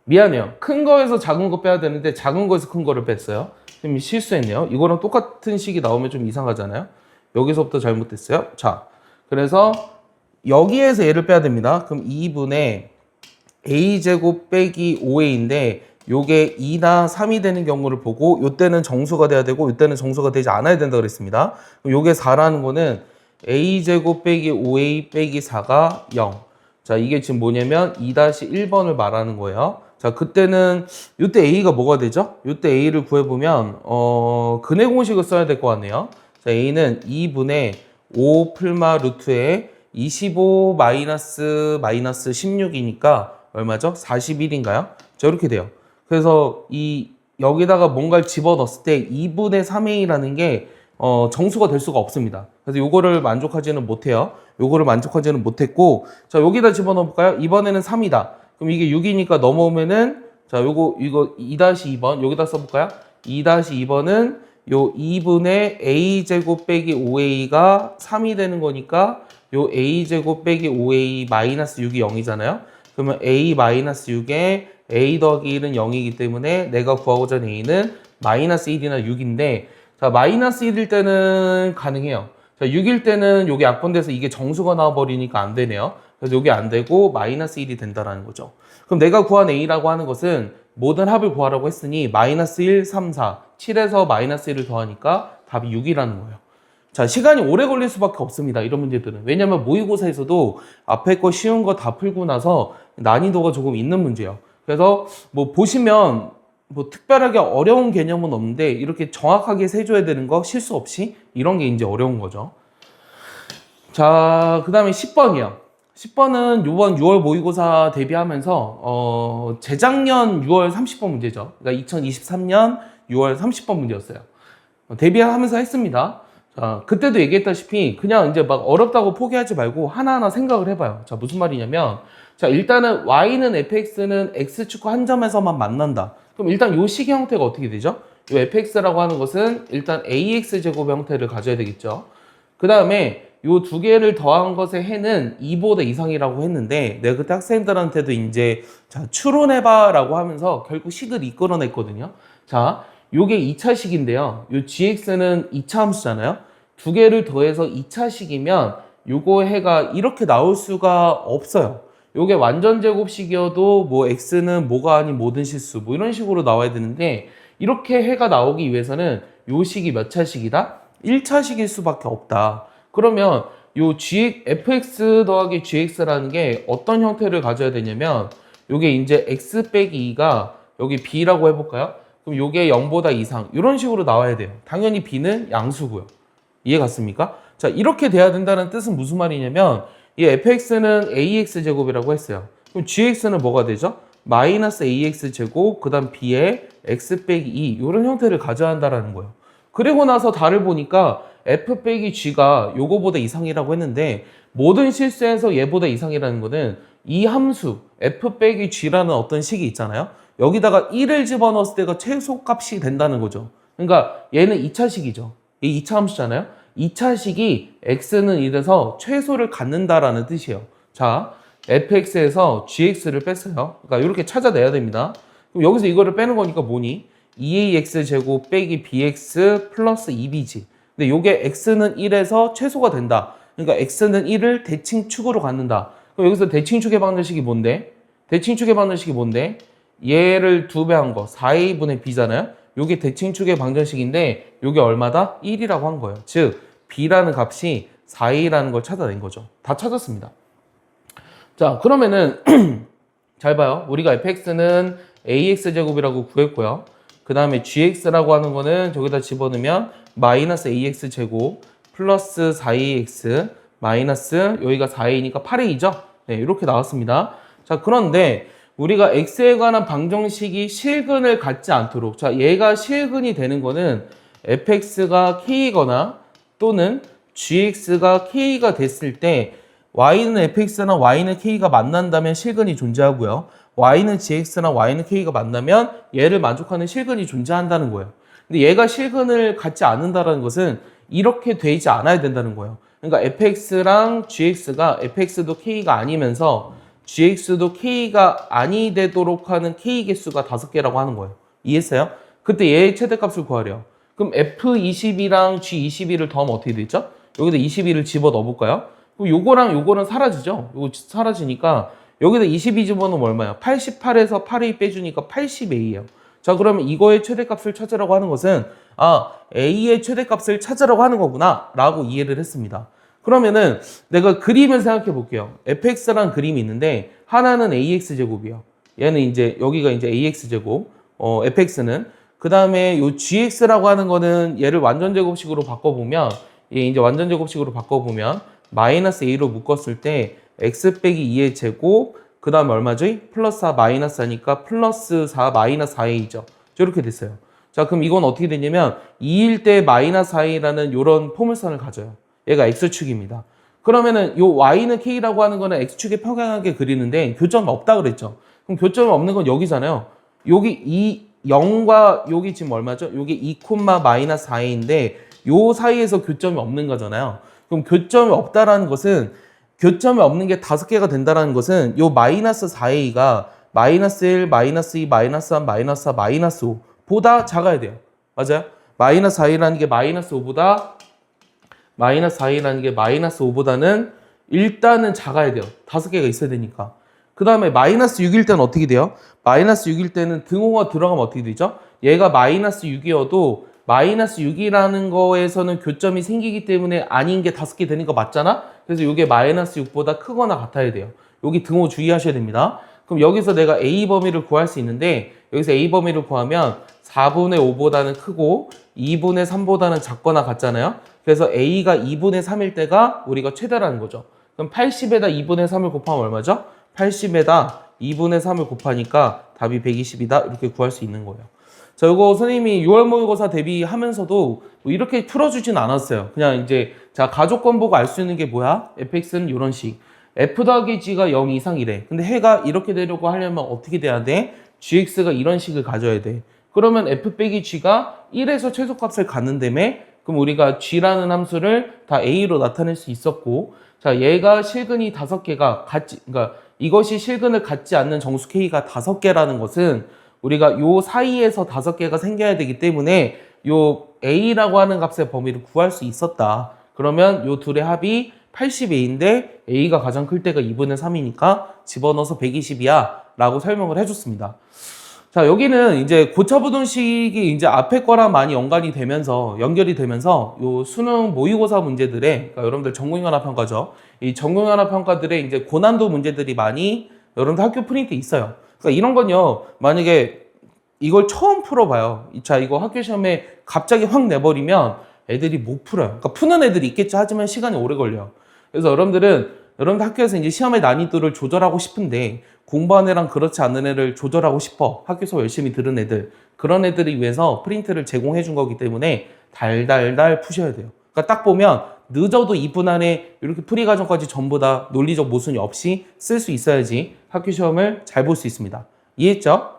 미안해요. 큰 거에서 작은 거 빼야 되는데 작은 거에서 큰 거를 뺐어요. 좀 실수했네요. 이거랑 똑같은 식이 나오면 좀 이상하잖아요. 여기서부터 잘못됐어요. 자, 그래서 여기에서 얘를 빼야 됩니다. 그럼 2분의 A제곱 빼기 5A인데 요게 2나 3이 되는 경우를 보고 요때는 정수가 돼야 되고 요때는 정수가 되지 않아야 된다 그랬습니다. 그럼 요게 4라는 거는 A제곱 빼기 5A 빼기 4가 0. 자, 이게 지금 뭐냐면 2-1번을 말하는 거예요. 자, 그때는 요때 A가 뭐가 되죠? 요때 A를 구해보면 근해 공식을 써야 될 것 같네요. 자, A는 2분의 5 풀마 루트에 25 마이너스 16이니까 얼마죠? 41인가요? 자, 이렇게 돼요. 그래서 여기다가 뭔가를 집어넣었을 때 2분의 3A라는 게 정수가 될 수가 없습니다. 그래서 요거를 만족하지는 못해요. 요거를 만족하지는 못했고, 자, 여기다 집어넣어 볼까요? 이번에는 3이다. 그럼 이게 6이니까 넘어오면은, 자, 이거 2-2번, 여기다 써볼까요? 2-2번은 요 2분의 A제곱 빼기 5A가 3이 되는 거니까, 요 A제곱 빼기 5A 마이너스 6이 0이잖아요? 그러면 A 마이너스 6에 A 더하기 1은 0이기 때문에 내가 구하고자 하는 A는 마이너스 1이나 6인데, 자, 마이너스 1일 때는 가능해요. 자, 6일 때는 요게 약분돼서 이게 정수가 나와버리니까 안 되네요. 그래서 요게 안 되고 마이너스 1이 된다라는 거죠. 그럼 내가 구한 A라고 하는 것은 모든 합을 구하라고 했으니 마이너스 1, 3, 4, 7에서 마이너스 1을 더하니까 답이 6이라는 거예요. 자, 시간이 오래 걸릴 수밖에 없습니다. 이런 문제들은. 왜냐면 모의고사에서도 앞에 거 쉬운 거 다 풀고 나서 난이도가 조금 있는 문제예요. 그래서 뭐 보시면 뭐 특별하게 어려운 개념은 없는데 이렇게 정확하게 세줘야 되는 거 실수 없이 이런 게 이제 어려운 거죠. 자, 그 다음에 10번이요. 10번은 이번 6월 모의고사 대비하면서 재작년 6월 30번 문제죠. 그러니까 2023년 6월 30번 문제였어요. 대비하면서 했습니다. 자, 그때도 얘기했다시피 그냥 이제 막 어렵다고 포기하지 말고 하나하나 생각을 해봐요. 자, 무슨 말이냐면 자, 일단은 y는 fx는 x축과 한 점에서만 만난다. 그럼 일단 요 식의 형태가 어떻게 되죠? 요 fx라고 하는 것은 일단 ax 제곱 형태를 가져야 되겠죠. 그 다음에 요 두 개를 더한 것의 해는 2보다 이상이라고 했는데 내가 그때 학생들한테도 이제 자, 추론해봐라고 하면서 결국 식을 이끌어냈거든요. 자, 요게 2차식인데요. 요 gx는 2차 함수잖아요. 두 개를 더해서 2차식이면 요거 해가 이렇게 나올 수가 없어요. 요게 완전 제곱식이어도 뭐 x는 뭐가 아닌 모든 실수 뭐 이런 식으로 나와야 되는데 이렇게 해가 나오기 위해서는 요 식이 몇 차식이다? 1차식일 수밖에 없다. 그러면 요 fx 더하기 gx라는 게 어떤 형태를 가져야 되냐면 요게 이제 x 빼기 2가 여기 b라고 해볼까요? 그럼 요게 0보다 이상 이런 식으로 나와야 돼요. 당연히 b는 양수고요. 이해 갔습니까? 자, 이렇게 돼야 된다는 뜻은 무슨 말이냐면 이 fx는 ax 제곱이라고 했어요. 그럼 gx는 뭐가 되죠? 마이너스 ax 제곱 그 다음 b의 x 빼기 2 이런 형태를 가져야 한다는 거예요. 그리고 나서 달을 보니까 f 빼기 g가 요거보다 이상이라고 했는데 모든 실수에서 얘보다 이상이라는 거는 이 함수 f 빼기 g라는 어떤 식이 있잖아요. 여기다가 1을 집어넣었을 때가 최소값이 된다는 거죠. 그러니까 얘는 2차식이죠. 이 2차 함수잖아요. 2차식이 x는 이래서 최소를 갖는다라는 뜻이에요. 자, fx에서 gx를 뺐어요. 그러니까 이렇게 찾아내야 됩니다. 그럼 여기서 이거를 빼는 거니까 뭐니? 2ax 제곱 빼기 bx 플러스 2b지. 근데 요게 x는 1에서 최소가 된다. 그러니까 x는 1을 대칭축으로 갖는다. 그럼 여기서 대칭축의 방정식이 뭔데? 대칭축의 방정식이 뭔데? 얘를 2배 한 거, 4a분의 b잖아요? 요게 대칭축의 방정식인데 요게 얼마다? 1이라고 한 거예요. 즉 b라는 값이 4a라는 걸 찾아낸 거죠. 다 찾았습니다. 자, 그러면은 잘 봐요. 우리가 fx는 ax제곱이라고 구했고요. 그 다음에 gx라고 하는 거는 저기다 집어넣으면 마이너스 ax 제곱 플러스 4ax 마이너스 여기가 4a니까 8a죠. 네, 이렇게 나왔습니다. 자, 그런데 우리가 x에 관한 방정식이 실근을 갖지 않도록 자, 얘가 실근이 되는 거는 fx가 k거나 또는 gx가 k가 됐을 때 y는 fx나 y는 k가 만난다면 실근이 존재하고요. y는 gx나 y는 k가 만나면 얘를 만족하는 실근이 존재한다는 거예요. 근데 얘가 실근을 갖지 않는다는 것은 이렇게 되지 않아야 된다는 거예요. 그러니까 fx랑 gx가 fx도 k가 아니면서 gx도 k가 아니 되도록 하는 k 개수가 5개라고 하는 거예요. 이해했어요? 그때 얘의 최대값을 구하래요. 그럼 f22랑 g22를 더하면 어떻게 되죠? 여기다 22를 집어 넣어볼까요? 그럼 요거랑 요거는 사라지죠? 요거 사라지니까 여기다 22 집어넣으면 얼마예요? 88에서 8a 빼주니까 80a예요. 자, 그러면 이거의 최대값을 찾으라고 하는 것은 아, a의 최대값을 찾으라고 하는 거구나 라고 이해를 했습니다. 그러면은 내가 그림을 생각해 볼게요. fx라는 그림이 있는데 하나는 ax제곱이요. 얘는 이제 여기가 이제 ax제곱, fx는 그 다음에 요 gx라고 하는 거는 얘를 완전제곱식으로 바꿔보면 얘 이제 완전제곱식으로 바꿔보면 마이너스 a로 묶었을 때 x 빼기 2의 제곱 그 다음에 얼마죠? 플러스 4 마이너스 4니까 플러스 4 마이너스 4a죠. 이렇게 됐어요. 자, 그럼 이건 어떻게 되냐면 2일 때 마이너스 4a라는 이런 포물선을 가져요. 얘가 x축입니다. 그러면은 요 y는 k라고 하는 거는 x축에 평행하게 그리는데 교점이 없다 그랬죠. 그럼 교점이 없는 건 여기잖아요. 여기 이 0과 여기 지금 얼마죠? 여기 2, 마이너스 4a인데 요 사이에서 교점이 없는 거잖아요. 그럼 교점이 없다라는 것은 교점이 없는 게 5개가 된다는 것은 요 마이너스 4a가 마이너스 1, 마이너스 2, 마이너스 3, 마이너스 4, 마이너스 5 보다 작아야 돼요. 맞아요? 마이너스 4a라는 게 마이너스 5보다 마이너스 i라는 게 마이너스 5보다는 일단은 작아야 돼요. 5개가 있어야 되니까. 그 다음에 마이너스 6일 때는 어떻게 돼요? 마이너스 6일 때는 등호가 들어가면 어떻게 되죠? 얘가 마이너스 6이어도 마이너스 6이라는 거에서는 교점이 생기기 때문에 아닌 게 5개 되는 거 맞잖아? 그래서 이게 마이너스 6보다 크거나 같아야 돼요. 여기 등호 주의하셔야 됩니다. 그럼 여기서 내가 A 범위를 구할 수 있는데 여기서 A 범위를 구하면 4분의 5보다는 크고 2분의 3보다는 작거나 같잖아요. 그래서 A가 2분의 3일 때가 우리가 최대라는 거죠. 그럼 80에다 2분의 3을 곱하면 얼마죠? 80에다 2분의 3을 곱하니까 답이 120이다. 이렇게 구할 수 있는 거예요. 자, 이거 선생님이 6월 모의고사 대비하면서도 뭐 이렇게 풀어주진 않았어요. 그냥 이제 자 가족권 보고 알 수 있는 게 뭐야? fx는 이런 식. f 더하기 g가 0 이상이래. 근데 해가 이렇게 되려고 하려면 어떻게 돼야 돼? gx가 이런 식을 가져야 돼. 그러면 f 빼기 g가 1에서 최소값을 갖는다며? 그럼 우리가 g라는 함수를 다 a로 나타낼 수 있었고, 자 얘가 실근이 5개가 같지, 그러니까 이것이 실근을 갖지 않는 정수 k가 5개라는 것은 우리가 요 사이에서 5개가 생겨야 되기 때문에 요 a라고 하는 값의 범위를 구할 수 있었다. 그러면 요 둘의 합이 80a인데 a가 가장 클 때가 2분의 3이니까 집어넣어서 120이야 라고 설명을 해줬습니다. 자, 여기는 이제 고차부등식이 이제 앞에 거랑 많이 연결이 되면서 요 수능 모의고사 문제들의, 그러니까 여러분들 전공연합평가죠. 이 전공연합평가들의 이제 고난도 문제들이 많이 여러분들 학교 프린트 있어요. 그러니까 이런 건요, 만약에 이걸 처음 풀어봐요. 자, 이거 학교 시험에 갑자기 확 내버리면 애들이 못 풀어요. 그러니까 푸는 애들이 있겠죠. 하지만 시간이 오래 걸려요. 그래서 여러분들 학교에서 이제 시험의 난이도를 조절하고 싶은데 공부하는 애랑 그렇지 않은 애를 조절하고 싶어. 학교에서 열심히 들은 애들. 그런 애들을 위해서 프린트를 제공해 준 거기 때문에 달달달 푸셔야 돼요. 그러니까 딱 보면 늦어도 2분 안에 이렇게 풀이 과정까지 전부 다 논리적 모순이 없이 쓸 수 있어야지 학교 시험을 잘 볼 수 있습니다. 이해했죠?